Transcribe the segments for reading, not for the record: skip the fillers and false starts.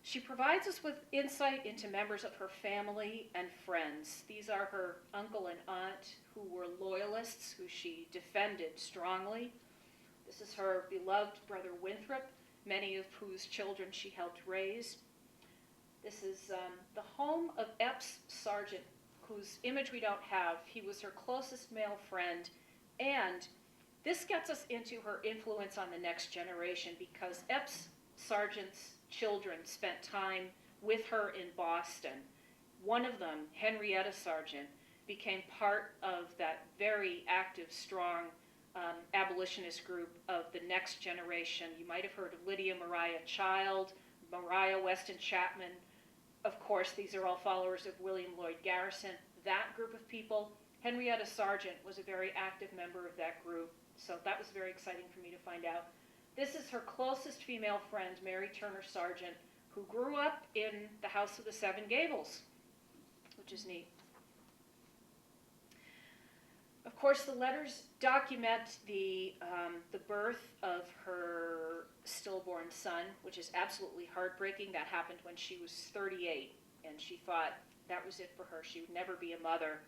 She provides us with insight into members of her family and friends. These are her uncle and aunt who were loyalists, who she defended strongly. This is her beloved brother Winthrop, many of whose children she helped raise. This is the home of Epps Sargent, whose image we don't have. He was her closest male friend, and this gets us into her influence on the next generation because Epps Sargent's children spent time with her in Boston. One of them, Henrietta Sargent, became part of that very active, strong abolitionist group of the next generation. You might have heard of Lydia Maria Child, Maria Weston Chapman. Of course, these are all followers of William Lloyd Garrison. That group of people, Henrietta Sargent was a very active member of that group, so that was very exciting for me to find out. This is her closest female friend, Mary Turner Sargent, who grew up in the House of the Seven Gables, which is neat. Of course, the letters document the birth of her stillborn son, which is absolutely heartbreaking. That happened when she was 38, and she thought that was it for her. She would never be a mother.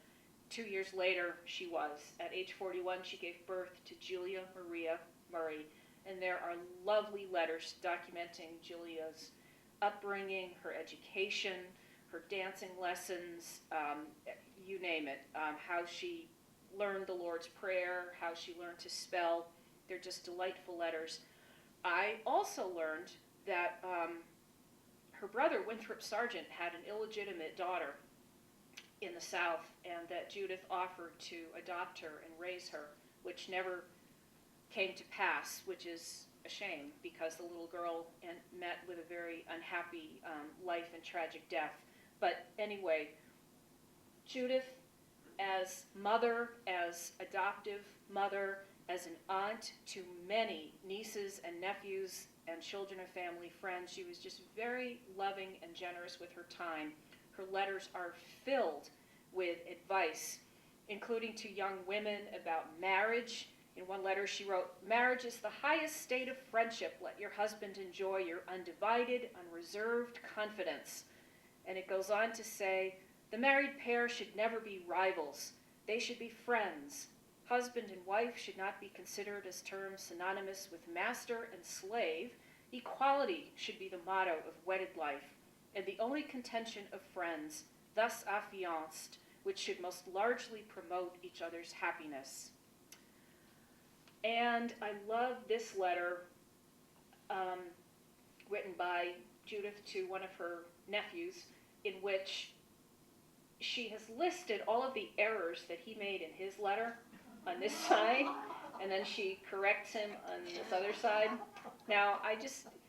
2 years later, she was. At age 41, she gave birth to Julia Maria Murray, and there are lovely letters documenting Julia's upbringing, her education, her dancing lessons, you name it, how she learned the Lord's Prayer, how she learned to spell. They're just delightful letters. I also learned that her brother, Winthrop Sargent, had an illegitimate daughter in the South, and that Judith offered to adopt her and raise her, which never came to pass, which is a shame because the little girl met with a very unhappy life and tragic death. But anyway, Judith, as mother, as adoptive mother, as an aunt to many nieces and nephews and children of family, friends, she was just very loving and generous with her time. Her letters are filled with advice, including to young women about marriage. In one letter she wrote, "Marriage is the highest state of friendship. Let your husband enjoy your undivided, unreserved confidence." And it goes on to say, "The married pair should never be rivals. They should be friends. Husband and wife should not be considered as terms synonymous with master and slave. Equality should be the motto of wedded life, and the only contention of friends, thus affianced, which should most largely promote each other's happiness." And I love this letter written by Judith to one of her nephews, in which she has listed all of the errors that he made in his letter on this side, and then she corrects him on this other side. Now,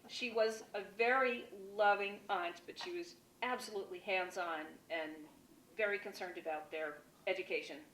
she was a very loving aunt, but she was absolutely hands-on and very concerned about their education.